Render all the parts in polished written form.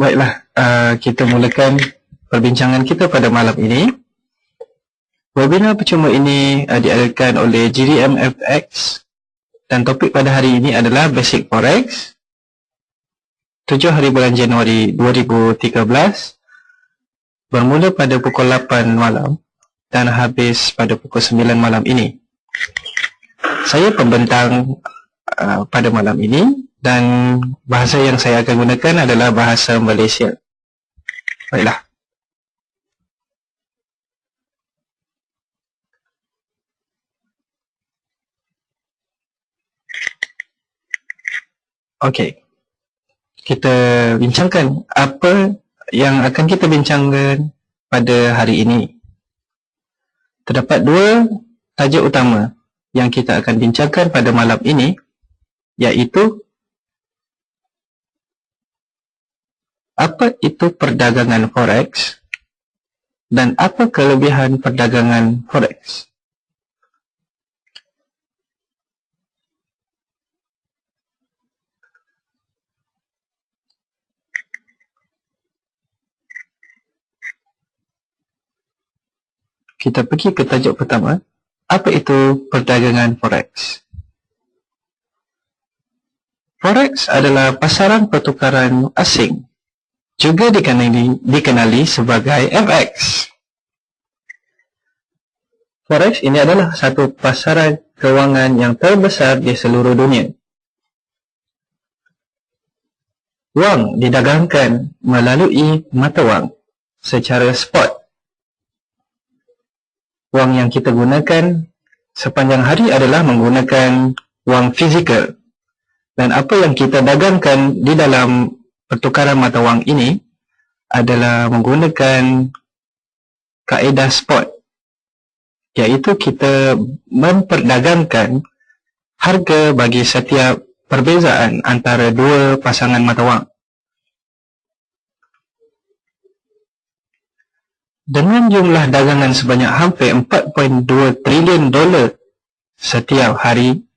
Baiklah, kita mulakan perbincangan kita pada malam ini. Webinar percuma ini diadakan oleh GDMFX dan topik pada hari ini adalah Basic Forex, 7 hari bulan Januari 2013, bermula pada pukul 8 malam dan habis pada pukul 9 malam ini. Saya pembentang pada malam ini dan bahasa yang saya akan gunakan adalah bahasa Malaysia. Baiklah. Okey. Kita bincangkan apa yang akan kita bincangkan pada hari ini. Terdapat dua tajuk utama yang kita akan bincangkan pada malam ini, iaitu apa itu perdagangan forex dan apa kelebihan perdagangan forex. Kita pergi ke tajuk pertama. Apa itu perdagangan forex? Forex adalah pasaran pertukaran asing, juga dikenali sebagai FX. Forex ini adalah satu pasaran kewangan yang terbesar di seluruh dunia. Wang didagangkan melalui mata wang secara spot. Wang yang kita gunakan sepanjang hari adalah menggunakan wang fizikal. Dan apa yang kita dagangkan di dalam pertukaran mata wang ini adalah menggunakan kaedah spot, iaitu kita memperdagangkan harga bagi setiap perbezaan antara dua pasangan mata wang. Dengan jumlah dagangan sebanyak hampir 4.2 trilion dolar setiap hari,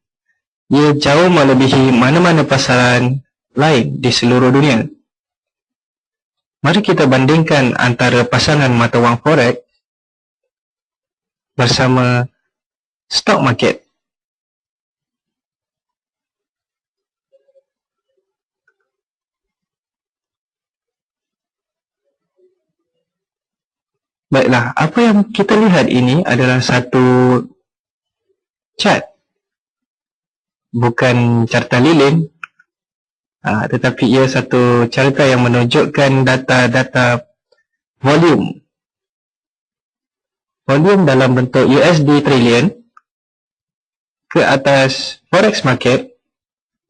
ia jauh melebihi mana-mana pasaran lain di seluruh dunia. Mari kita bandingkan antara pasangan mata wang forex bersama stock market. Baiklah, apa yang kita lihat ini adalah satu chart, bukan carta lilin, tetapi ia satu carta yang menunjukkan data-data volume. Volume dalam bentuk USD trilion. Ke atas Forex Market,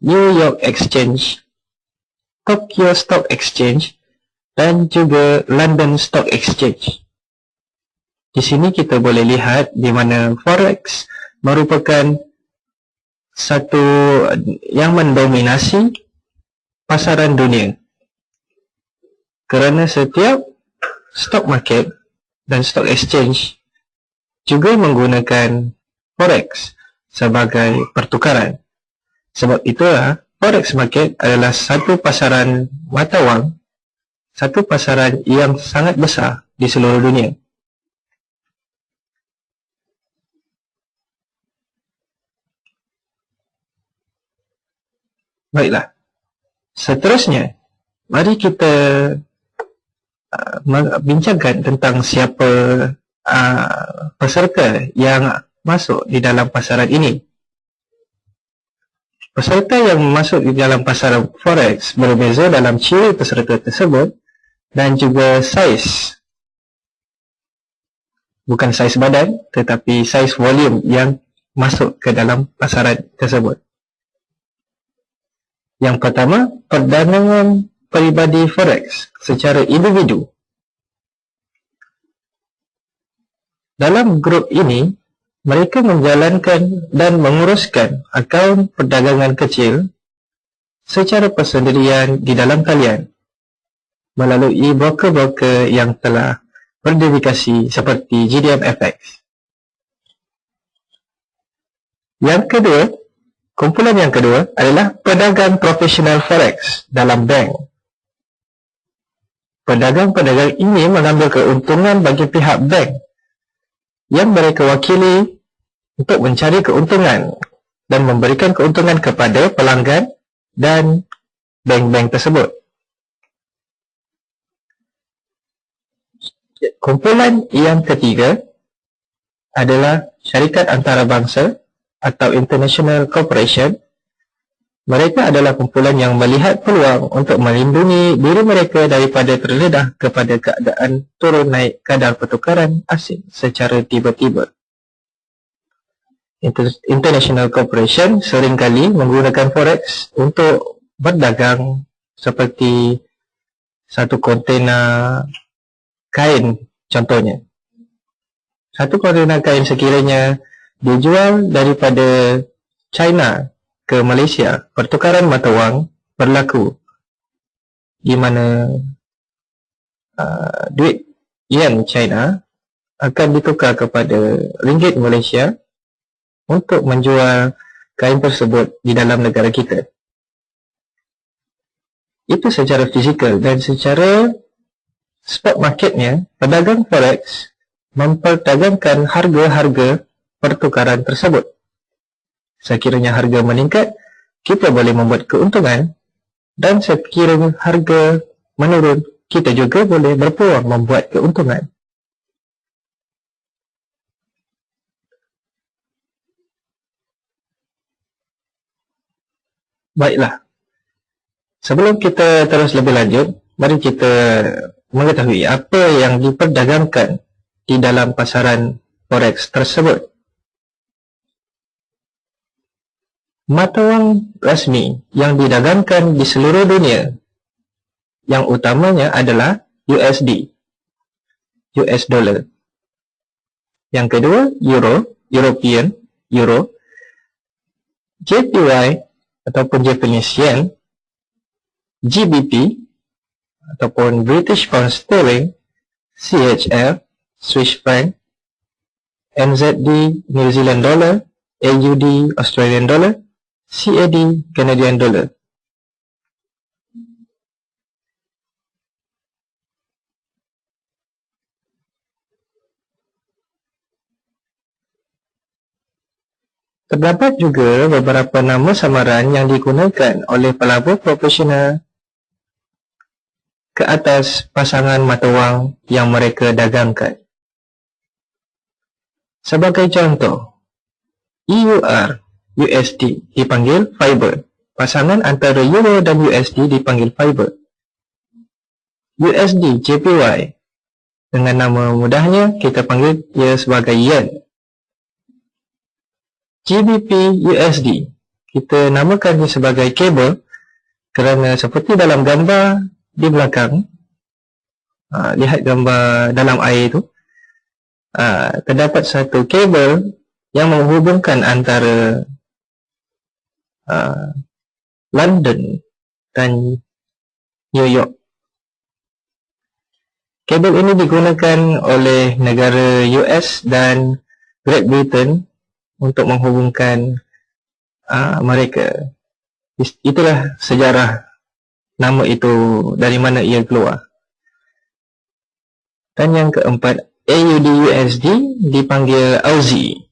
New York Exchange, Tokyo Stock Exchange dan juga London Stock Exchange. Di sini kita boleh lihat di mana Forex merupakan satu yang mendominasi pasaran dunia. Kerana setiap stock market dan stock exchange juga menggunakan Forex sebagai pertukaran. Sebab itulah Forex market adalah satu pasaran mata wang, satu pasaran yang sangat besar di seluruh dunia. Baiklah, seterusnya, mari kita bincangkan tentang siapa peserta yang masuk di dalam pasaran ini. Peserta yang masuk di dalam pasaran forex berbeza dalam ciri peserta tersebut dan juga saiz. Bukan saiz badan, tetapi saiz volume yang masuk ke dalam pasaran tersebut. Yang pertama, perdagangan peribadi forex secara individu. Dalam grup ini, mereka menjalankan dan menguruskan akaun perdagangan kecil secara persendirian di dalam talian melalui broker-broker yang telah berdedikasi seperti GDMFX. Yang kedua, kumpulan yang kedua adalah pedagang profesional forex dalam bank. Pedagang-pedagang ini mengambil keuntungan bagi pihak bank yang mereka wakili untuk mencari keuntungan dan memberikan keuntungan kepada pelanggan dan bank-bank tersebut. Kumpulan yang ketiga adalah syarikat antarabangsa atau international corporation. Mereka adalah kumpulan yang melihat peluang untuk melindungi diri mereka daripada terdedah kepada keadaan turun naik kadar pertukaran asing secara tiba-tiba. International corporation seringkali menggunakan forex untuk berdagang seperti satu kontena kain contohnya. Satu kontena kain sekiranya dijual daripada China ke Malaysia, pertukaran mata wang berlaku di mana duit yen China akan ditukar kepada ringgit Malaysia untuk menjual kain tersebut di dalam negara kita. Itu secara fizikal, dan secara spot marketnya, pedagang forex memperdagangkan harga-harga pertukaran tersebut. Sekiranya harga meningkat, kita boleh membuat keuntungan, dan sekiranya harga menurun, kita juga boleh berpeluang membuat keuntungan. Baiklah, sebelum kita terus lebih lanjut, mari kita mengetahui apa yang diperdagangkan di dalam pasaran forex tersebut. Mata wang rasmi yang didagangkan di seluruh dunia, yang utamanya adalah USD, US dollar. Yang kedua, Euro, European, Euro, JPY ataupun Japanese Yen, GBP ataupun British Pound Sterling, CHF, Swiss Franc, NZD, New Zealand Dollar, AUD, Australian Dollar, CAD, Canadian Dollar. Terdapat juga beberapa nama samaran yang digunakan oleh pelabur profesional ke atas pasangan mata wang yang mereka dagangkan. Sebagai contoh, EUR USD dipanggil Fiber. Pasangan antara Euro dan USD dipanggil Fiber. USD JPY, dengan nama mudahnya kita panggil ia sebagai Yen. GBP USD, kita namakan dia sebagai kabel kerana seperti dalam gambar di belakang, lihat gambar dalam air itu, terdapat satu kabel yang menghubungkan antara London dan New York. Kabel ini digunakan oleh negara US dan Great Britain untuk menghubungkan mereka. Itulah sejarah nama itu, dari mana ia keluar. Dan yang keempat, AUD USD dipanggil Aussie,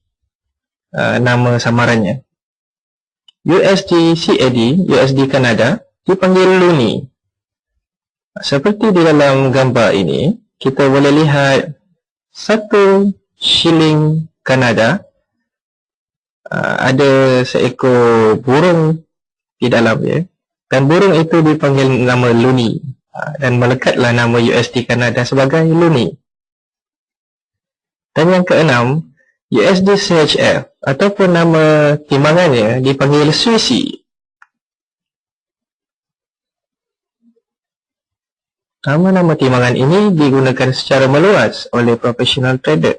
nama samarannya. USD CAD, USD Kanada, dipanggil Loonie. Seperti di dalam gambar ini, kita boleh lihat satu shilling Kanada, ada seekor burung di dalamnya, dan burung itu dipanggil nama Loonie, dan melekatlah nama USD Kanada sebagai Loonie. Dan yang keenam, USD CHF ataupun nama timbangannya dipanggil Swissy. Nama-nama timbangan ini digunakan secara meluas oleh professional trader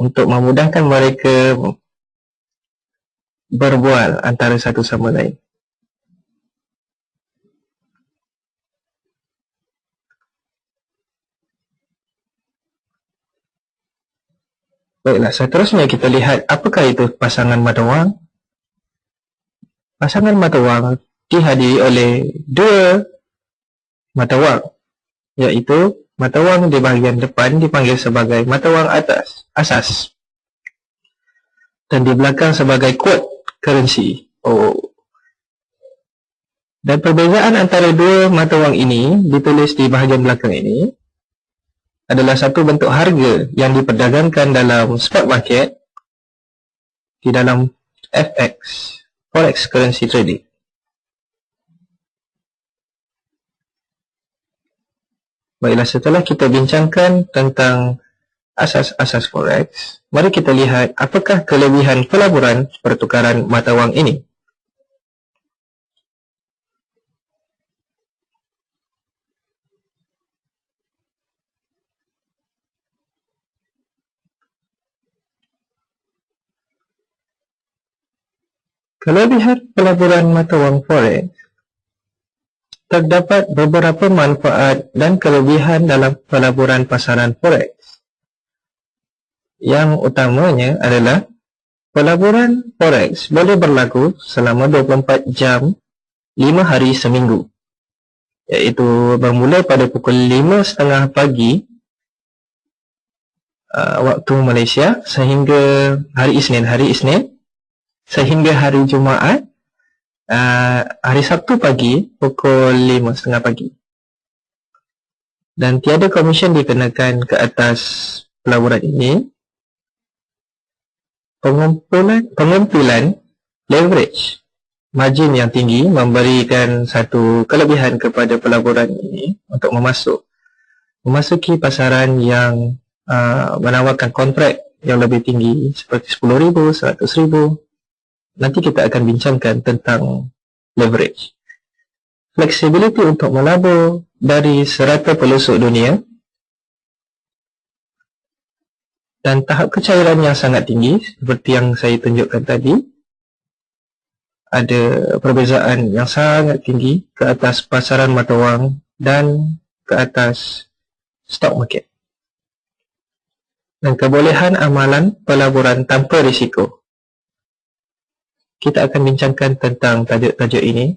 untuk memudahkan mereka berbual antara satu sama lain. Baiklah, seterusnya kita lihat apakah itu pasangan mata wang. Pasangan mata wang dihadiri oleh dua mata wang. iaitu mata wang di bahagian depan dipanggil sebagai mata wang asas dan di belakang sebagai quote currency. Dan perbezaan antara dua mata wang ini ditulis di bahagian belakang ini adalah satu bentuk harga yang diperdagangkan dalam spot market di dalam FX, Forex Currency Trading. Baiklah, setelah kita bincangkan tentang asas-asas Forex, mari kita lihat apakah kelebihan pelaburan pertukaran mata wang ini. Kelebihan pelaburan mata wang Forex, terdapat beberapa manfaat dan kelebihan dalam pelaburan pasaran Forex. Yang utamanya adalah pelaburan Forex boleh berlaku selama 24 jam 5 hari seminggu, iaitu bermula pada pukul 5.30 pagi waktu Malaysia sehingga hari Isnin, sehingga hari Jumaat hari Sabtu pagi pukul 5.30 pagi. Dan tiada komisen dikenakan ke atas pelaburan ini. Pengumpulan leverage margin yang tinggi memberikan satu kelebihan kepada pelaburan ini untuk memasuki pasaran yang menawarkan kontrak yang lebih tinggi seperti 10,000, 100,000. Nanti kita akan bincangkan tentang leverage. Flexibility untuk melabur dari serata pelosok dunia dan tahap kecairan yang sangat tinggi seperti yang saya tunjukkan tadi. Ada perbezaan yang sangat tinggi ke atas pasaran mata wang dan ke atas stock market. Dan kebolehan amalan pelaburan tanpa risiko. Kita akan bincangkan tentang tajuk-tajuk ini.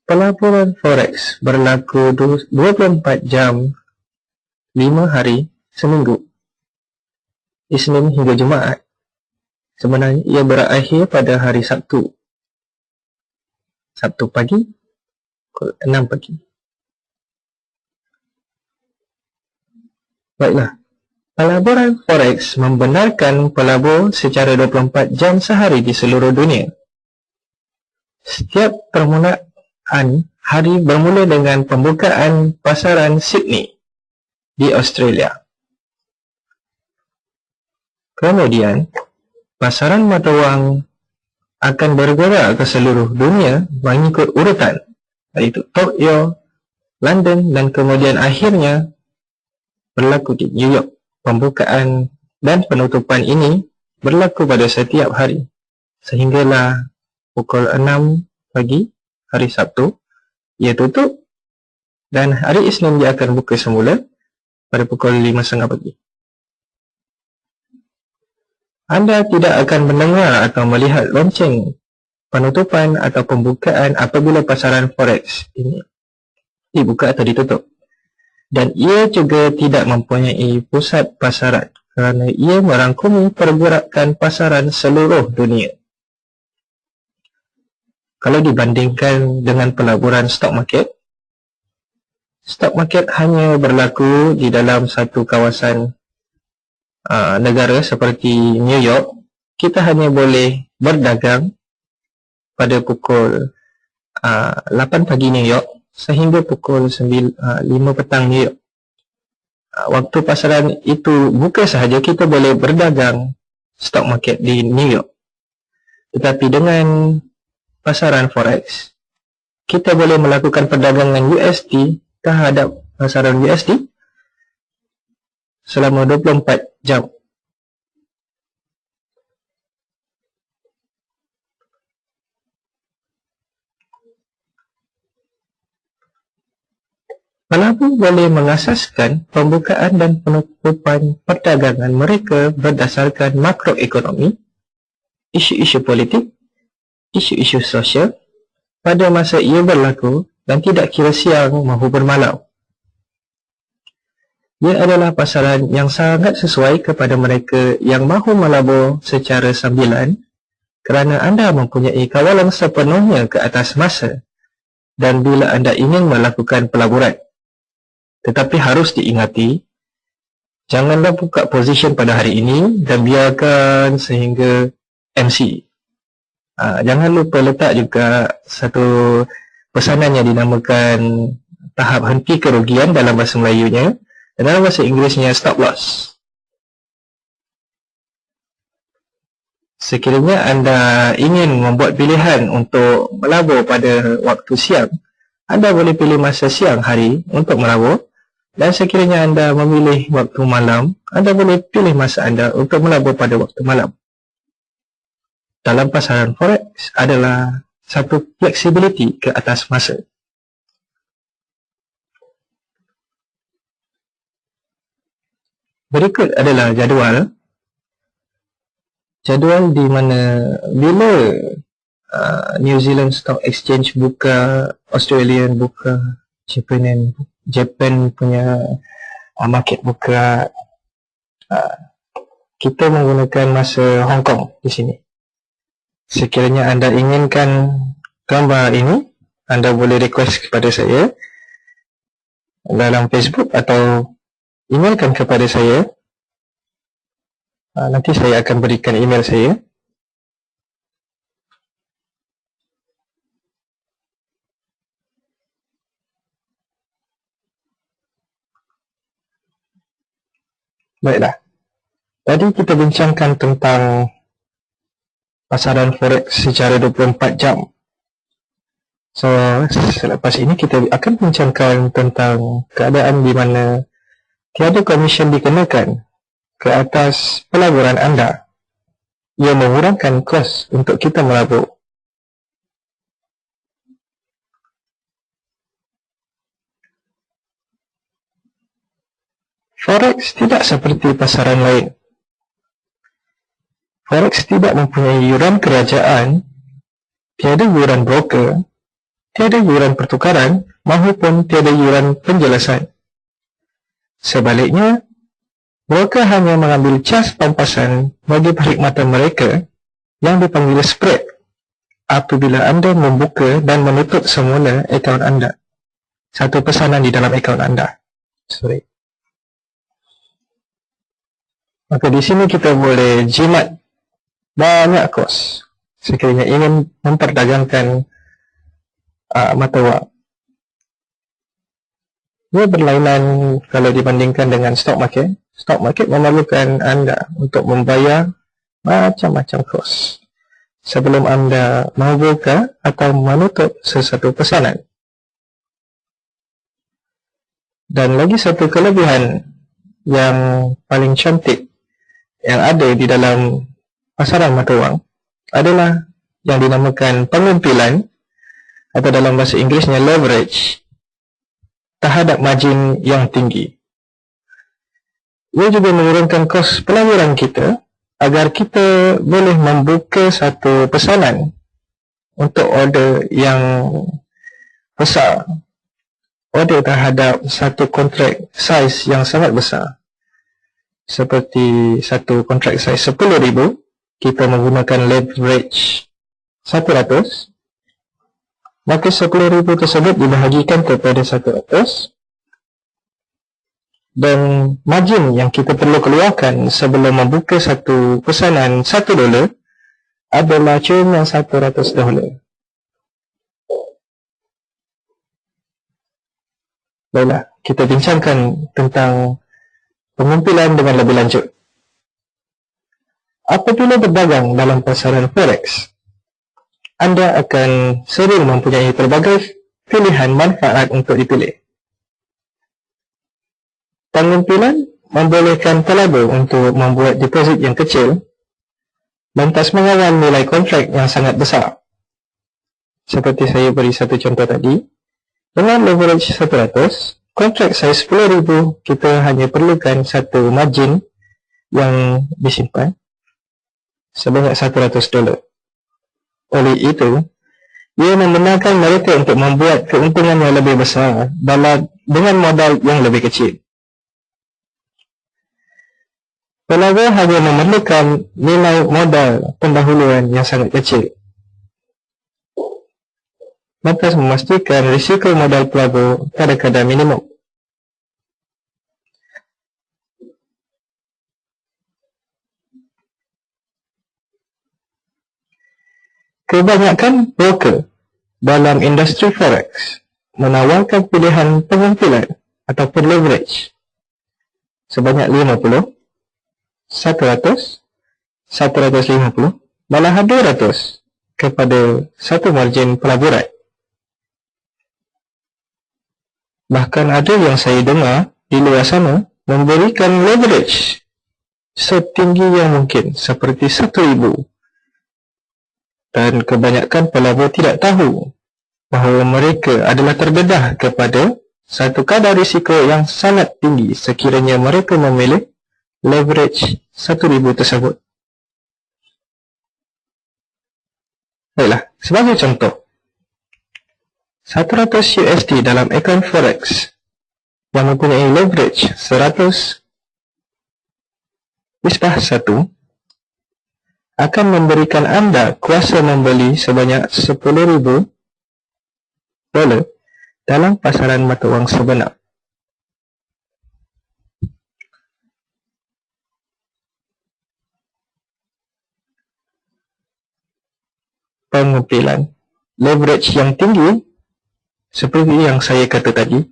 Pelaburan Forex berlaku 24 jam 5 hari seminggu, Isnin hingga Jumaat. Sebenarnya ia berakhir pada hari Sabtu pagi pukul 6 pagi. Baiklah, pelaburan Forex membenarkan pelabur secara 24 jam sehari di seluruh dunia. Setiap permulaan hari bermula dengan pembukaan pasaran Sydney di Australia. Kemudian, pasaran mata wang akan bergerak ke seluruh dunia mengikut urutan, iaitu Tokyo, London dan kemudian akhirnya berlaku di New York. Pembukaan dan penutupan ini berlaku pada setiap hari sehinggalah pukul 6 pagi hari Sabtu ia tutup dan hari Isnin dia akan buka semula pada pukul 5.30 pagi. Anda tidak akan mendengar atau melihat lonceng penutupan atau pembukaan apabila pasaran Forex ini dibuka atau ditutup. Dan ia juga tidak mempunyai pusat pasaran kerana ia merangkumi pergerakan pasaran seluruh dunia. Kalau dibandingkan dengan pelaburan stock market hanya berlaku di dalam satu kawasan negara seperti New York. Kita hanya boleh berdagang pada pukul 8 pagi New York sehingga pukul 5 petang New York. Waktu pasaran itu buka sahaja, kita boleh berdagang stock market di New York. Tetapi dengan pasaran Forex, kita boleh melakukan perdagangan USD terhadap pasaran USD selama 24 jam. Pelabur boleh mengasaskan pembukaan dan penutupan perdagangan mereka berdasarkan makroekonomi isu-isu politik, isu-isu sosial pada masa ia berlaku dan tidak kira siang maupun malam. Ia adalah pasaran yang sangat sesuai kepada mereka yang mahu melabur secara sambilan kerana anda mempunyai kawalan sepenuhnya ke atas masa dan bila anda ingin melakukan pelaburan. Tetapi harus diingati, janganlah buka position pada hari ini dan biarkan sehingga MC. Jangan lupa letak juga satu pesanan yang dinamakan tahap henti kerugian dalam bahasa Melayunya dan dalam bahasa Inggerisnya stop loss. Sekiranya anda ingin membuat pilihan untuk melabur pada waktu siang, anda boleh pilih masa siang hari untuk melabur. Dan sekiranya anda memilih waktu malam, anda boleh pilih masa anda untuk melabur pada waktu malam. Dalam pasaran forex adalah satu flexibility ke atas masa. Berikut adalah jadual. Jadual di mana bila New Zealand Stock Exchange buka, Australian buka, Japan punya market buka, kita menggunakan masa Hong Kong di sini. Sekiranya anda inginkan gambar ini, anda boleh request kepada saya dalam Facebook atau emailkan kepada saya. Nanti saya akan berikan email saya. Baiklah. Tadi kita bincangkan tentang pasaran forex secara 24 jam. So, selepas ini kita akan bincangkan tentang keadaan di mana tiada komisen dikenakan ke atas pelaburan anda. Ia mengurangkan kos untuk kita melabur. Forex tidak seperti pasaran lain. Forex tidak mempunyai yuran kerajaan, tiada yuran broker, tiada yuran pertukaran, maupun tiada yuran penjelasan. Sebaliknya, broker hanya mengambil cas pampasan bagi perkhidmatan mereka yang dipanggil spread apabila anda membuka dan menutup semula akaun anda. Satu pesanan di dalam akaun anda. Maka di sini kita boleh jimat banyak kos sekiranya ingin memperdagangkan mata wang. Ia berlainan kalau dibandingkan dengan stock market. Stock market memerlukan anda untuk membayar macam-macam kos sebelum anda membuka atau menutup sesuatu pesanan. Dan lagi satu kelebihan yang paling cantik yang ada di dalam pasaran mata wang adalah yang dinamakan pengumpilan atau dalam bahasa Inggerisnya leverage terhadap margin yang tinggi. Ia juga mengurangkan kos pelaburan kita agar kita boleh membuka satu pesanan untuk order yang besar, order terhadap satu kontrak saiz yang sangat besar. Seperti satu kontrak saiz 10,000, kita menggunakan leverage 100, maka 10,000 tersebut dibahagikan kepada 100 dan margin yang kita perlu keluarkan sebelum membuka satu pesanan $1 adalah cuma $100. Baiklah, kita bincangkan tentang pengumpulan dengan lebih lanjut. Apabila berdagang dalam pasaran forex, anda akan sering mempunyai pelbagai pilihan manfaat untuk dipilih. Pengumpulan membolehkan pelabur untuk membuat deposit yang kecil, lantas mengawal nilai kontrak yang sangat besar. Seperti saya beri satu contoh tadi, dengan leverage 100, kontrak saiz 10,000, kita hanya perlukan satu margin yang disimpan. sebanyak $100. Oleh itu, ia membenarkan mereka untuk membuat keuntungan yang lebih besar dengan modal yang lebih kecil. Pelabur hanya memerlukan nilai modal pendahuluan yang sangat kecil. Maka memastikan risiko modal pelabur pada kadar minimum. Kebanyakan broker dalam industri forex menawarkan pilihan pengumpulan ataupun leverage sebanyak 50, 100, 150, malahan 200 kepada satu margin pelaburan. Bahkan ada yang saya dengar di luar sana memberikan leverage setinggi yang mungkin seperti 1,000. Dan kebanyakan pelabur tidak tahu bahawa mereka adalah terdedah kepada satu kadar risiko yang sangat tinggi sekiranya mereka memilih leverage 1,000 tersebut. Baiklah, sebagai contoh, 100 USD dalam akaun forex yang mempunyai leverage 100/1 akan memberikan anda kuasa membeli sebanyak $10,000 dalam pasaran mata wang sebenar. Pengumpulan leverage yang tinggi seperti yang saya kata tadi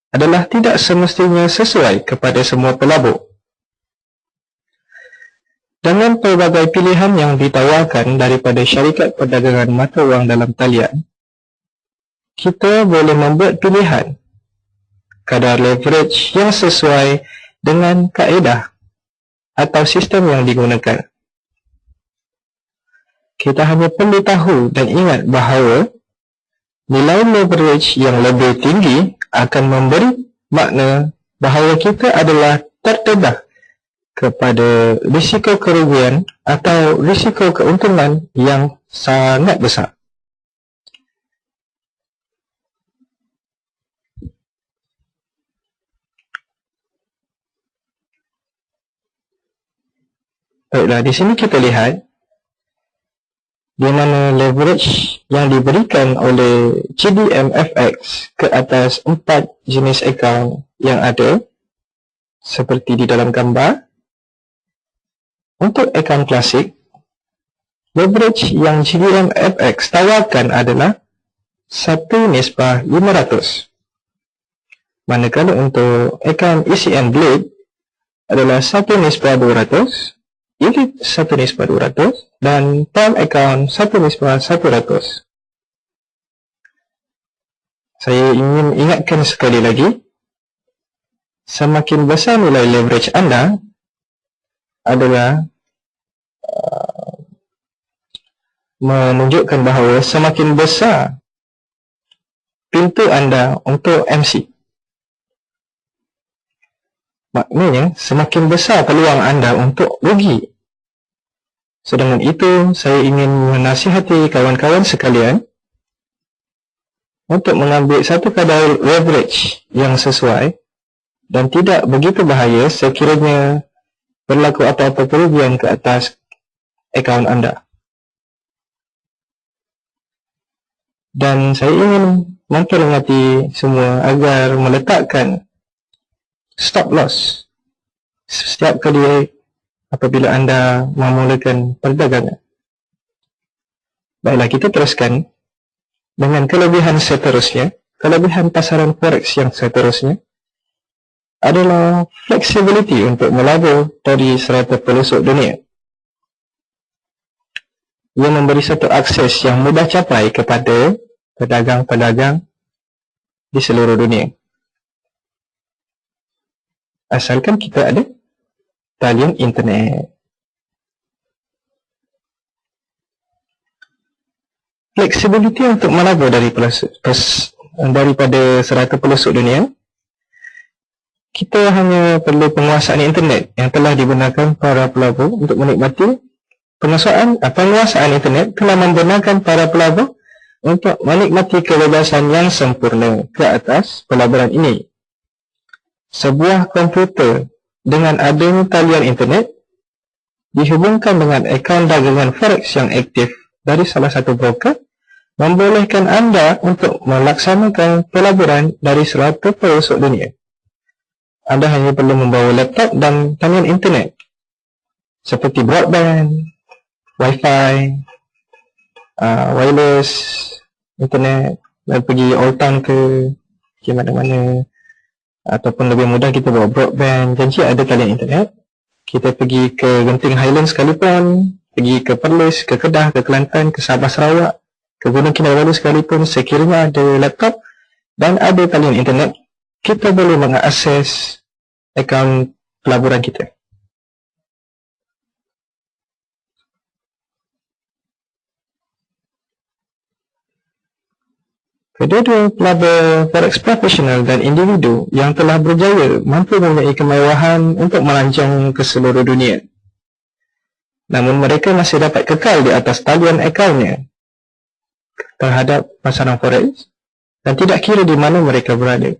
adalah tidak semestinya sesuai kepada semua pelabur. Dengan pelbagai pilihan yang ditawarkan daripada syarikat perdagangan mata wang dalam talian, kita boleh membuat pilihan kadar leverage yang sesuai dengan kaedah atau sistem yang digunakan. Kita hanya perlu tahu dan ingat bahawa nilai leverage yang lebih tinggi akan memberi makna bahawa kita adalah terdedah kepada risiko kerugian atau risiko keuntungan yang sangat besar. Baiklah, di sini kita lihat di mana leverage yang diberikan oleh CDMFX ke atas 4 jenis akaun yang ada seperti di dalam gambar. Untuk akaun klasik, leverage yang CDMFX tawarkan adalah 1/500. Manakala untuk akaun ECN Blade adalah 1/200, Elite 1/200 dan Palm account 1/100. Saya ingin ingatkan sekali lagi, semakin besar nilai leverage anda adalah menunjukkan bahawa semakin besar pintu anda untuk MC. Maknanya, semakin besar peluang anda untuk rugi. Sedangkan itu, saya ingin menasihati kawan-kawan sekalian untuk mengambil satu kadar leverage yang sesuai dan tidak begitu bahaya sekiranya berlaku apa-apa kerugian ke atas akaun anda. Dan saya ingin memperingati semua agar meletakkan stop loss setiap kali apabila anda memulakan perdagangan. Baiklah, kita teruskan dengan kelebihan seterusnya. Kelebihan pasaran forex yang seterusnya adalah flexibility untuk melabur dari serata pelosok dunia. Ia memberi satu akses yang mudah capai kepada pedagang-pedagang di seluruh dunia. Asalkan kita ada talian internet. Flexibility untuk melabur daripada serata pelosok dunia, kita hanya perlu penguasaan internet yang telah digunakan para pelabur untuk menikmati Penguasaan internet telah membenarkan para pelabur untuk menikmati kebebasan yang sempurna ke atas pelaburan ini. Sebuah komputer dengan adanya talian internet dihubungkan dengan akaun dagangan forex yang aktif dari salah satu broker membolehkan anda untuk melaksanakan pelaburan dari selata pelosok dunia. Anda hanya perlu membawa laptop dan talian internet seperti broadband, wifi, wireless internet, dan pergi old town ke mana-mana, ataupun lebih mudah kita bawa broadband, janji ada talian internet. Kita pergi ke Genting Highlands sekalipun, pergi ke Perlis, ke Kedah, ke Kelantan, ke Sabah Sarawak, ke Gunung Kinabalu sekalipun, sekiranya ada laptop dan ada talian internet, kita boleh mengakses akaun pelaburan kita. Kedua-dua pelabur forex profesional dan individu yang telah berjaya mampu mempunyai kemewahan untuk melancong ke seluruh dunia. Namun mereka masih dapat kekal di atas talian akaunnya terhadap pasaran forex dan tidak kira di mana mereka berada.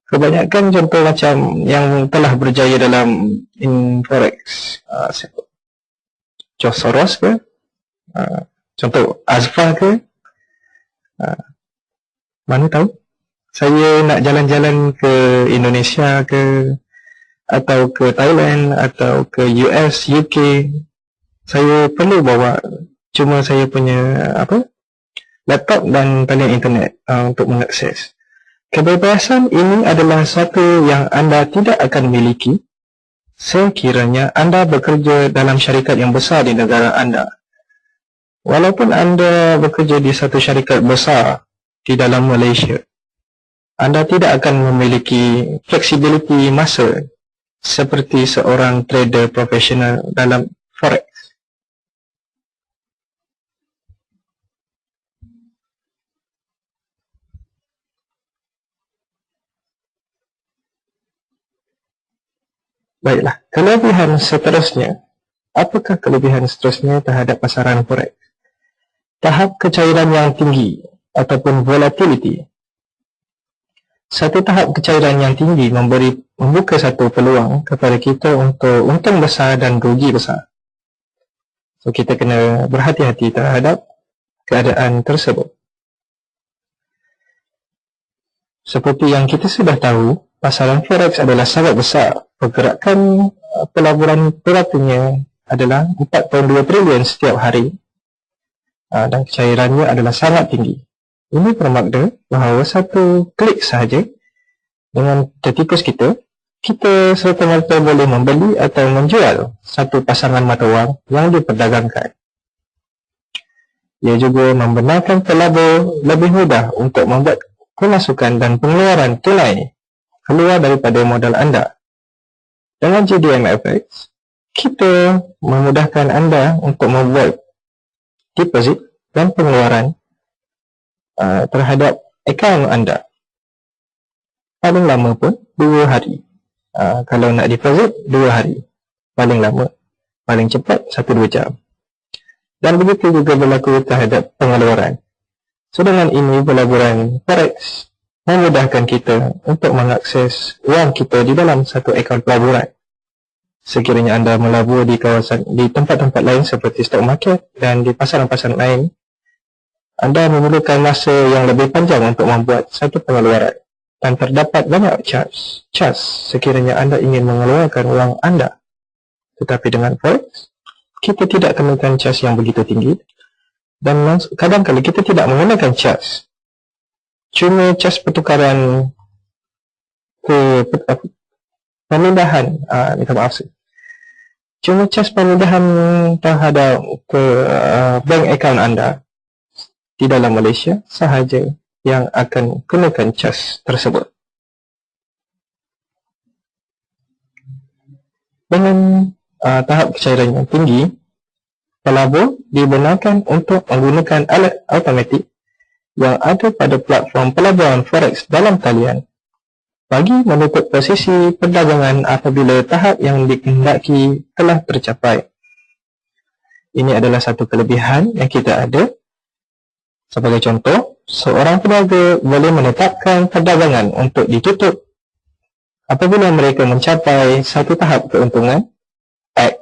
Kebanyakan contoh macam yang telah berjaya dalam forex, George Soros ke, contoh Azfa ke, mana tahu saya nak jalan-jalan ke Indonesia ke, atau ke Thailand, atau ke US, UK, saya perlu bawa cuma saya punya laptop dan talian internet untuk mengakses. Kebebasan ini adalah satu yang anda tidak akan miliki sekiranya anda bekerja dalam syarikat yang besar di negara anda. Walaupun anda bekerja di satu syarikat besar di dalam Malaysia, anda tidak akan memiliki fleksibiliti masa seperti seorang trader profesional dalam forex. Baiklah, kelebihan seterusnya. Apakah kelebihan seterusnya terhadap pasaran forex? Tahap kecairan yang tinggi ataupun volatility. Satu tahap kecairan yang tinggi membuka satu peluang kepada kita untuk untung besar dan rugi besar. So kita kena berhati-hati terhadap keadaan tersebut. Seperti yang kita sudah tahu, pasaran forex adalah sangat besar. Pergerakan pelaburan beratunya adalah 4.2 trilion setiap hari. Dan kecairannya adalah sangat tinggi. Ini bermakna bahawa satu klik sahaja dengan tertikus kita serta-merta boleh membeli atau menjual satu pasangan mata wang yang diperdagangkan. Ia juga membenarkan pelabur lebih mudah untuk membuat pemasukan dan pengeluaran tunai keluar daripada modal anda. Dengan GDMFX, kita memudahkan anda untuk membuat deposit dan pengeluaran terhadap akaun anda. Paling lama pun 2 hari. Kalau nak deposit 2 hari. Paling lama. Paling cepat 1-2 jam. Dan begitu juga berlaku terhadap pengeluaran. So dengan ini pelaburan forex memudahkan kita untuk mengakses wang kita di dalam satu akaun pelaburan. Sekiranya anda melabur di tempat-tempat lain seperti stock market dan di pasaran-pasaran lain, anda memerlukan masa yang lebih panjang untuk membuat satu pengeluaran dan terdapat banyak charge sekiranya anda ingin mengeluarkan wang anda. Tetapi dengan forex, kita tidak kenakan charge yang begitu tinggi dan kadang-kadang kita tidak menggunakan charge. Cuma charge pertukaran pemindahan, cuma charge pemindahan terhadap bank account anda di dalam Malaysia sahaja yang akan kenakan charge tersebut. Dengan tahap kecairan yang tinggi, pelabur dibenarkan untuk menggunakan alat automatik yang ada pada platform pelaburan forex dalam talian bagi menutup posisi perdagangan apabila tahap yang dikehendaki telah tercapai. Ini adalah satu kelebihan yang kita ada. Sebagai contoh, seorang peniaga boleh menetapkan perdagangan untuk ditutup apabila mereka mencapai satu tahap keuntungan X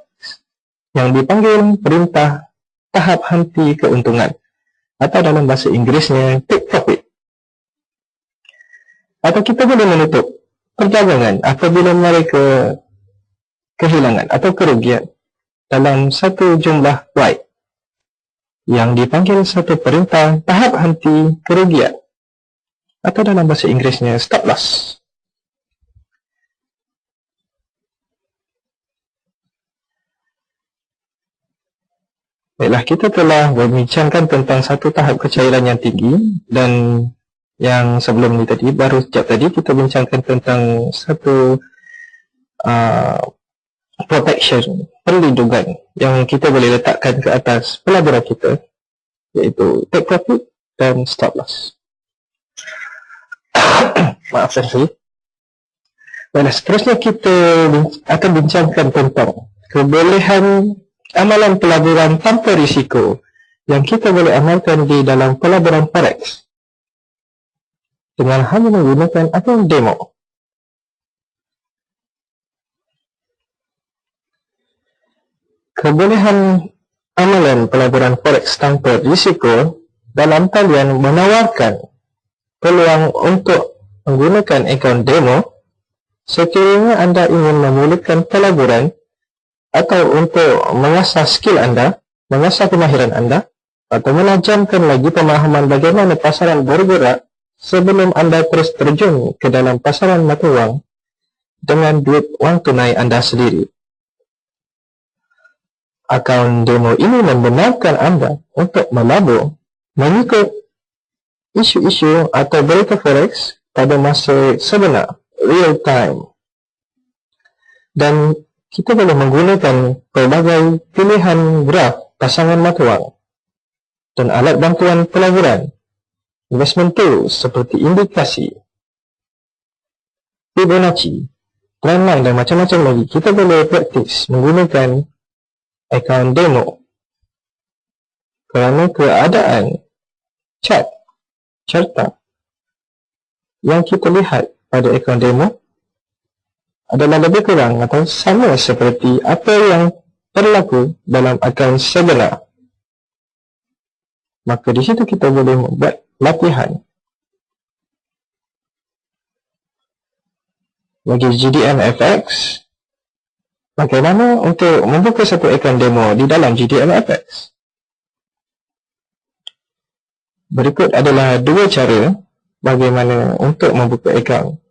yang dipanggil perintah tahap henti keuntungan, atau dalam bahasa Inggerisnya take profit. Atau kita boleh menutup perdagangan apabila mereka kehilangan atau kerugian dalam satu jumlah Y yang dipanggil satu perintah tahap henti kerugian, atau dalam bahasa Inggerisnya stop loss. Baiklah, kita telah berbincangkan tentang satu tahap kecairan yang tinggi, dan yang sebelum ini tadi, baru sejak tadi kita bincangkan tentang satu protection, perlindungan yang kita boleh letakkan ke atas pelaburan kita, iaitu take profit dan stop loss. Maafkan saya. Baiklah, seterusnya kita akan bincangkan tentang kebolehan amalan pelaburan tanpa risiko yang kita boleh amalkan di dalam pelaburan forex dengan hanya menggunakan akaun demo. Kebolehan amalan pelaburan forex tanpa risiko dalam talian menawarkan peluang untuk menggunakan akaun demo sekiranya anda ingin memulakan pelaburan atau untuk mengasah skill anda, mengasah kemahiran anda, atau menajamkan lagi pemahaman bagaimana pasaran bergerak sebelum anda terus terjun ke dalam pasaran mata wang dengan duit wang tunai anda sendiri. Akaun demo ini membenarkan anda untuk melabur mengikut isu-isu atau berita forex pada masa sebenar, real time. Dan kita boleh menggunakan pelbagai pilihan graf pasangan mata wang dan alat bantuan pelaburan, investment tools seperti indikasi, Fibonacci, trendline dan macam-macam lagi. Kita boleh praktis menggunakan akaun demo kerana keadaan carta yang kita lihat pada akaun demo adalah lebih kurang atau sama seperti apa yang berlaku dalam akaun sebenar. Maka di situ kita boleh membuat latihan bagi GDMFX. Bagaimana untuk membuka satu akaun demo di dalam GDMFX? Berikut adalah dua cara bagaimana untuk membuka akaun.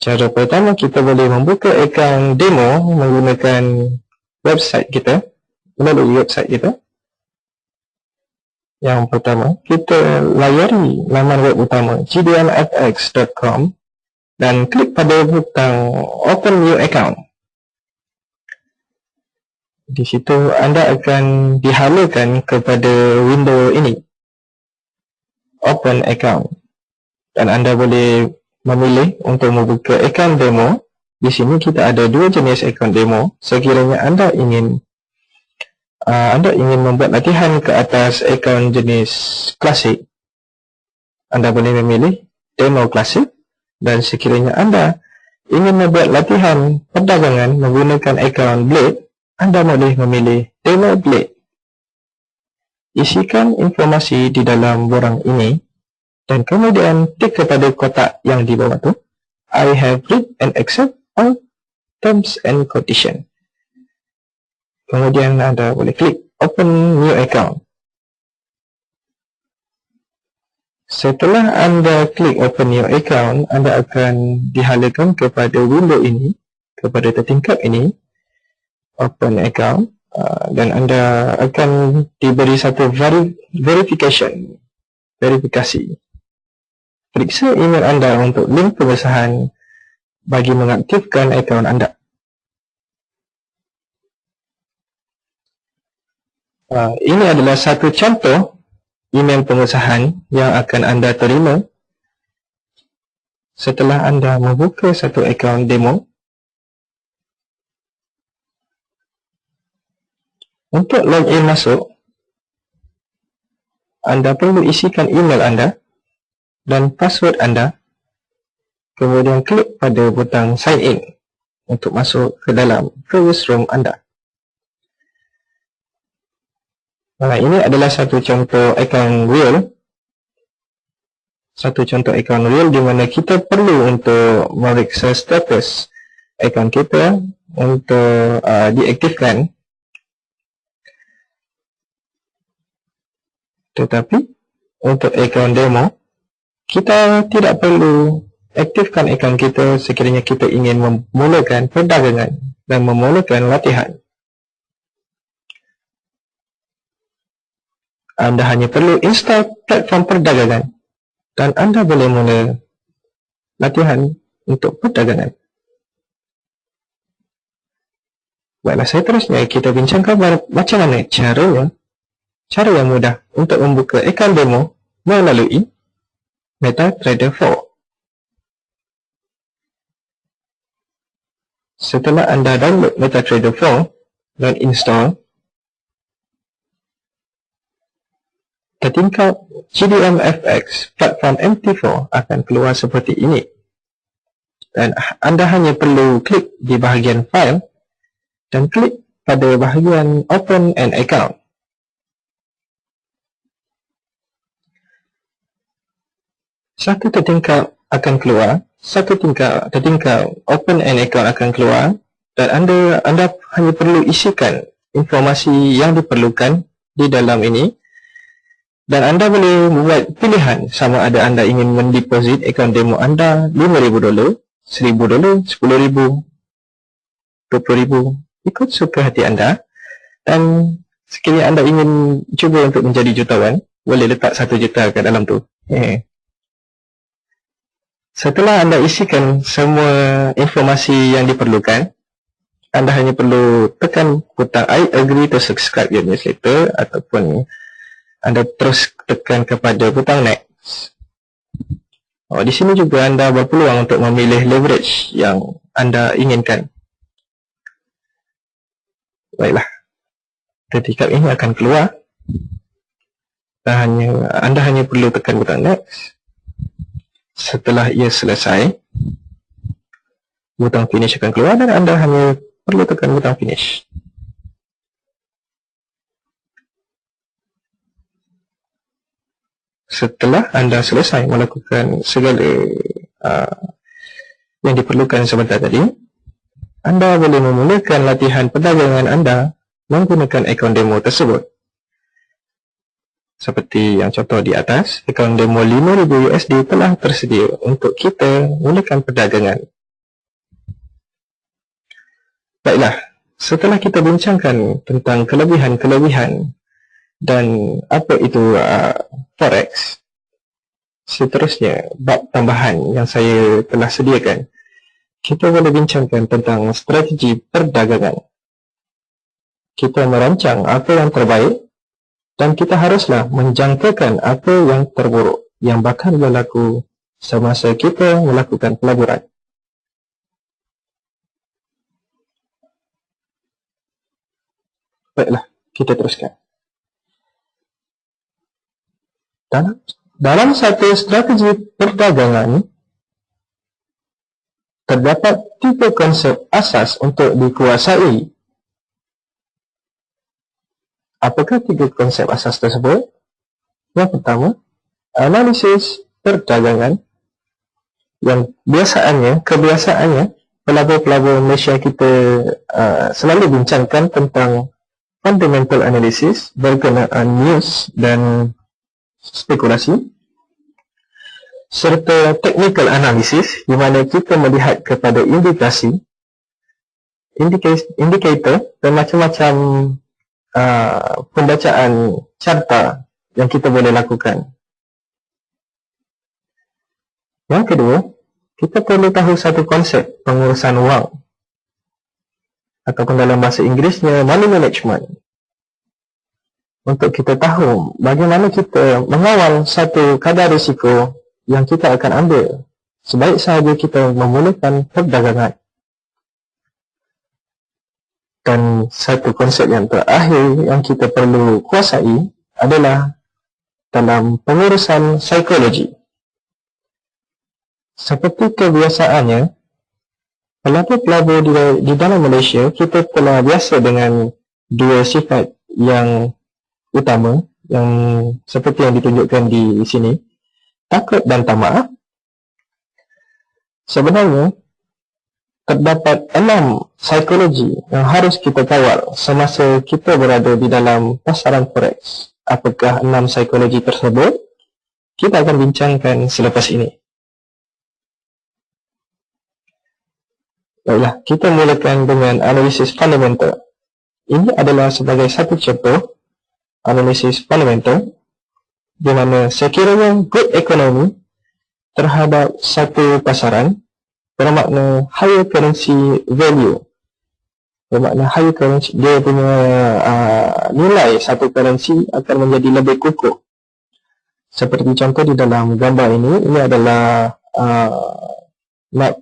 Cara pertama, kita boleh membuka akaun demo menggunakan website kita, melalui website kita. Yang pertama, kita layari laman web utama gdmfx.com dan klik pada butang Open New Account. Di situ anda akan dihalakan kepada window ini, Open Account, dan anda boleh memilih untuk membuka akaun demo. Di sini kita ada dua jenis akaun demo. Sekiranya anda ingin membuat latihan ke atas akaun jenis klasik, anda boleh memilih demo klasik. Dan sekiranya anda ingin membuat latihan perdagangan menggunakan akaun blade, anda boleh memilih demo blade. Isikan informasi di dalam borang ini dan kemudian tik kepada kotak yang di bawah tu, I have read and accept all terms and conditions. Kemudian anda boleh klik Open New Account. Setelah anda klik Open New Account, anda akan dihalakan kepada window ini, kepada tertingkap ini, Open Account, dan anda akan diberi satu verifikasi. Periksa email anda untuk link pengesahan bagi mengaktifkan akaun anda. Ini adalah satu contoh email pengesahan yang akan anda terima setelah anda membuka satu akaun demo. Untuk login masuk, anda perlu isikan email anda dan password anda, kemudian klik pada butang sign in untuk masuk ke dalam previous room anda. Nah, ini adalah satu contoh akaun real. Satu contoh akaun real di mana kita perlu untuk memeriksa status akaun kita untuk diaktifkan. Tetapi untuk akaun demo, kita tidak perlu aktifkan akaun kita sekiranya kita ingin memulakan perdagangan dan memulakan latihan. Anda hanya perlu install platform perdagangan dan anda boleh mula latihan untuk perdagangan. Baiklah, seterusnya kita bincangkan macam mana caranya. Cara yang mudah untuk membuka akaun demo melalui MetaTrader 4. Setelah anda download MetaTrader 4 dan install, tertingkap GDMFX platform MT4 akan keluar seperti ini. Dan anda hanya perlu klik di bahagian file dan klik pada bahagian Open an Account. Satu tertingkap akan keluar, satu tertingkap Open an Account akan keluar, dan anda hanya perlu isikan informasi yang diperlukan di dalam ini, dan anda boleh buat pilihan sama ada anda ingin mendeposit akaun demo anda $5,000, $1,000, $10,000, $20,000, ikut suka hati anda. Dan sekiranya anda ingin cuba untuk menjadi jutawan, boleh letak $1 juta ke dalam tu. Setelah anda isikan semua informasi yang diperlukan, anda hanya perlu tekan butang I agree to subscribe your newsletter, ataupun anda terus tekan kepada butang next. Di sini juga anda berpeluang untuk memilih leverage yang anda inginkan. Baiklah, ketika ini akan keluar, dan anda hanya perlu tekan butang next. Setelah ia selesai, butang finish akan keluar dan anda hanya perlu tekan butang finish. Setelah anda selesai melakukan segala yang diperlukan sebentar tadi, anda boleh memulakan latihan perdagangan anda menggunakan akaun demo tersebut. Seperti yang contoh di atas, akaun demo $5,000 telah tersedia untuk kita mulakan perdagangan. Baiklah, setelah kita bincangkan tentang kelebihan-kelebihan dan apa itu Forex, seterusnya bab tambahan yang saya telah sediakan, kita boleh bincangkan tentang strategi perdagangan. Kita merancang apa yang terbaik dan kita haruslah menjangkakan apa yang terburuk yang bakal berlaku semasa kita melakukan pelaburan. Baiklah, kita teruskan. Dalam satu strategi perdagangan, terdapat 3 konsep asas untuk dikuasai. Apakah 3 konsep asas tersebut? Yang pertama, analisis perdagangan, yang kebiasaannya pelabur-pelabur Malaysia kita selalu bincangkan tentang fundamental analysis berkenaan news dan spekulasi, serta technical analysis di mana kita melihat kepada indikator dan macam-macam pembacaan carta yang kita boleh lakukan. Yang kedua, kita perlu tahu satu konsep pengurusan wang, ataupun dalam bahasa Inggerisnya money management, untuk kita tahu bagaimana kita mengawal satu kadar risiko yang kita akan ambil sebaik sahaja kita memulakan perdagangan. Dan satu konsep yang terakhir yang kita perlu kuasai adalah dalam pengurusan psikologi. Seperti kebiasaannya, pelabur-pelabur di dalam Malaysia, kita telah biasa dengan dua sifat yang utama yang seperti yang ditunjukkan di sini, takut dan tamak. Sebenarnya terdapat 6 psikologi yang harus kita kawal semasa kita berada di dalam pasaran forex. Apakah 6 psikologi tersebut? Kita akan bincangkan selepas ini. Baiklah, kita mulakan dengan analisis fundamental. Ini adalah sebagai satu contoh analisis fundamental di mana sekiranya good economy terhadap satu pasaran bermakna higher currency value, bermakna higher currency, dia punya nilai satu currency akan menjadi lebih kukuh. Seperti contoh di dalam gambar ini adalah map,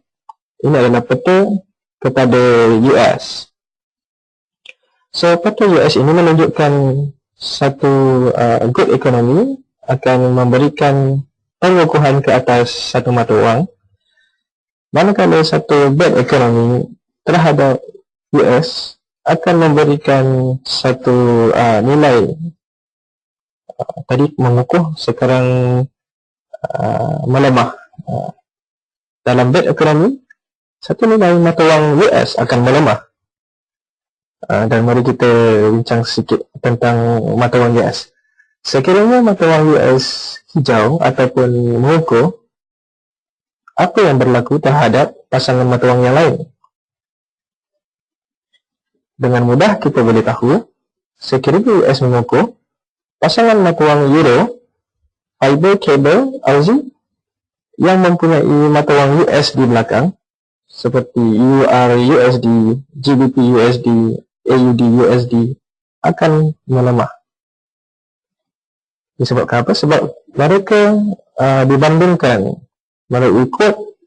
ini adalah peta kepada US. So peta US ini menunjukkan satu good economy akan memberikan pengukuhan ke atas satu mata wang, manakala satu bad economy terhadap US akan memberikan satu nilai tadi mengukuh, sekarang melemah. Dalam bad economy, satu nilai mata wang US akan melemah. Dan mari kita bincang sedikit tentang mata wang US. Sekiranya mata wang US hijau ataupun mengukuh, apa yang berlaku terhadap pasangan mata wang yang lain? Dengan mudah kita boleh tahu, sekiranya US mengukuh, pasangan mata wang Euro, Fiber Cable, Aussie yang mempunyai mata wang US di belakang, seperti EUR USD, GBP USD, AUD USD akan melemah. Disebabkan apa? Sebab mereka dibandingkan melalui quote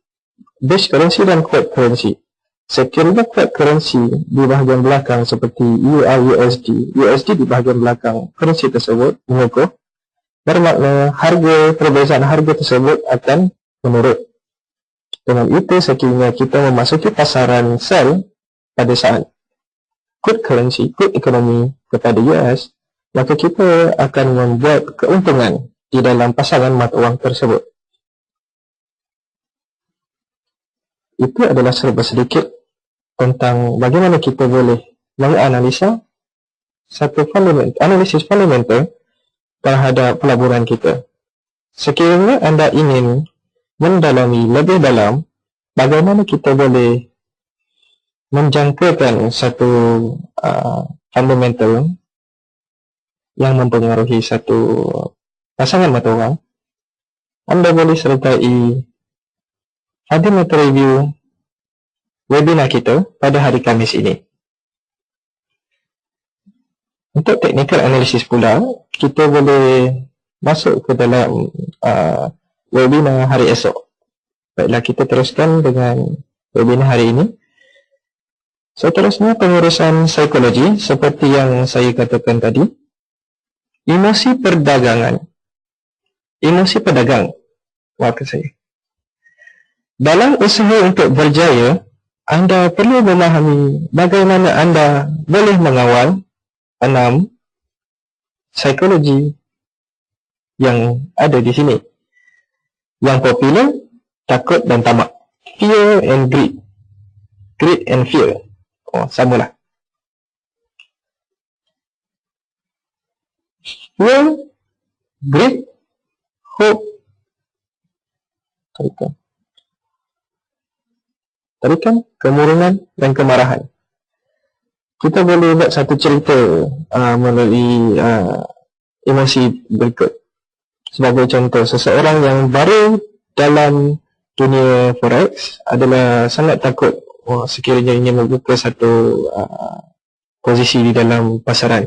base currency dan quote currency. Sekiranya quote currency di bahagian belakang seperti EUR USD, USD di bahagian belakang currency tersebut mengukuh, bermakna perbezaan harga tersebut akan menurun. Dengan itu, sekiranya kita memasuki pasaran sell pada saat good currency, good economy kepada US, maka kita akan membuat keuntungan di dalam pasaran mata wang tersebut. Itu adalah serba sedikit tentang bagaimana kita boleh menganalisa satu analisis fundamental terhadap pelaburan kita. Sekiranya anda ingin mendalami lebih dalam bagaimana kita boleh menjangkakan satu fundamental yang mempengaruhi satu pasangan mata wang, anda boleh sertai fundamental review webinar kita pada hari Khamis ini. Untuk technical analysis pula, kita boleh masuk ke dalam webinar hari esok. Baiklah, kita teruskan dengan webinar hari ini. Seterusnya, pengurusan psikologi seperti yang saya katakan tadi. Emosi perdagangan. Emosi pedagang. Maafkan saya. Dalam usaha untuk berjaya, anda perlu memahami bagaimana anda boleh mengawal 6 psikologi yang ada di sini. Yang popular, takut dan tamak. Fear and greed. Greed and fear. Oh, samalah. Fear, greed, hope. Tarikan, kemurungan dan kemarahan. Kita boleh buat satu cerita melalui emosi berikut. Sebagai contoh, seseorang yang baru dalam dunia forex adalah sangat takut sekiranya ingin membuka satu posisi di dalam pasaran.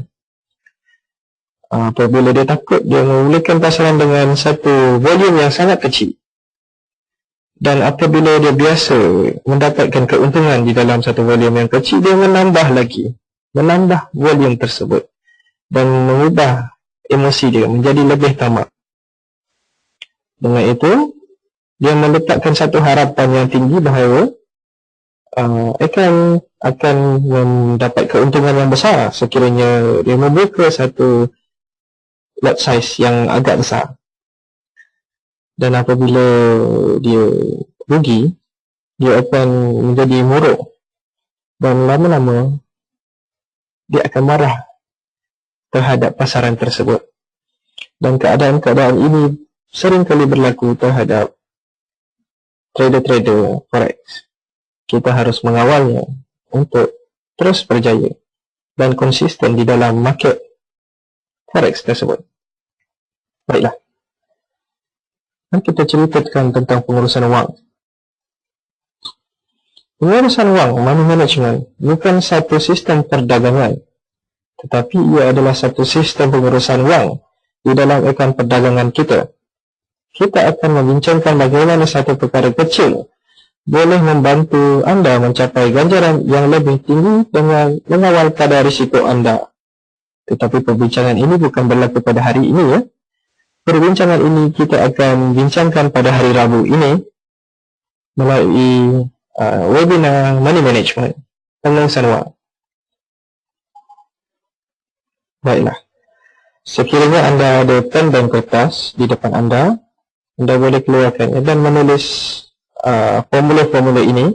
Apabila dia takut, dia memulakan pasaran dengan satu volume yang sangat kecil. Dan apabila dia biasa mendapatkan keuntungan di dalam satu volume yang kecil, dia menambah volume tersebut dan mengubah emosi dia menjadi lebih tamak. Dengan itu, dia meletakkan satu harapan yang tinggi bahawa akan mendapat keuntungan yang besar sekiranya dia membuka satu lot size yang agak besar. Dan apabila dia rugi, dia akan menjadi muruk dan lama-lama dia akan marah terhadap pasaran tersebut. Dan keadaan-keadaan ini sering kali berlaku terhadap trader-trader forex. Kita harus mengawalnya untuk terus berjaya dan konsisten di dalam market forex tersebut. Baiklah, kita ceritakan tentang pengurusan wang. Pengurusan wang, money management, bukan satu sistem perdagangan, tetapi ia adalah satu sistem pengurusan wang di dalam akaun perdagangan kita. Kita akan membincangkan bagaimana satu perkara kecil boleh membantu anda mencapai ganjaran yang lebih tinggi dengan mengawal kadar risiko anda. Tetapi perbincangan ini bukan berlaku pada hari ini, ya. Perbincangan ini kita akan bincangkan pada hari Rabu ini melalui webinar money management, pengurusan wang. Baiklah, sekiranya anda ada pen dan kertas di depan anda boleh keluarkannya dan menulis formula-formula ini,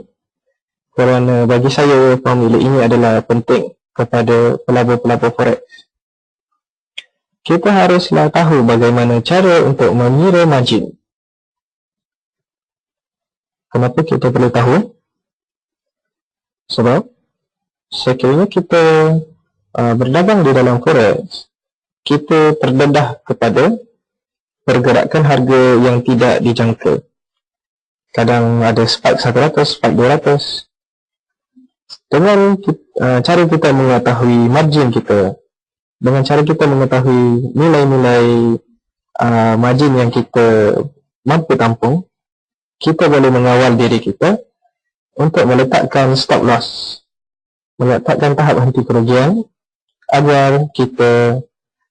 kerana bagi saya formula ini adalah penting kepada pelabur-pelabur forex. Kita haruslah tahu bagaimana cara untuk mengira margin. Kenapa kita perlu tahu? Sebab sekiranya kita berdagang di dalam forex, kita terdedah kepada pergerakan harga yang tidak dijangka. Kadang ada spike 100, spike 200. Dengan cara kita mengetahui margin kita, dengan cara kita mengetahui nilai-nilai margin yang kita mampu tampung, kita boleh mengawal diri kita untuk meletakkan stop loss, meletakkan tahap henti kerugian agar kita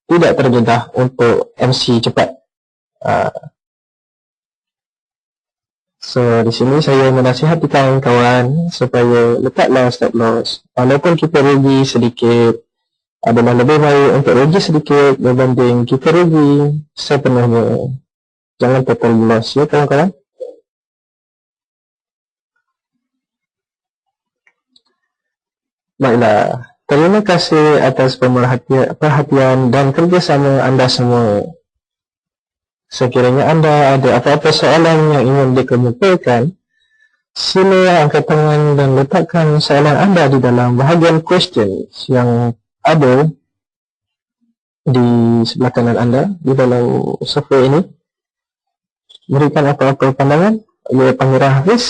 tidak terdedah untuk MC cepat. So di sini saya menasihati kawan-kawan supaya letaklah stop loss. Walaupun kita rugi sedikit, adalah lebih baik untuk rugi sedikit berbanding kita rugi sepenuhnya. Jangan total loss, ya kawan-kawan. Baiklah, terima kasih atas perhatian dan kerjasama anda semua. Sekiranya anda ada apa-apa soalan yang ingin dikemukakan, sila angkat tangan dan letakkan soalan anda di dalam bahagian questions yang ada di sebelah kanan anda di dalam software ini. Berikan apa-apa pandangan. Ya, Pangeran Hafiz,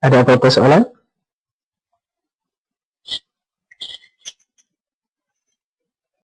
ada apa-apa soalan?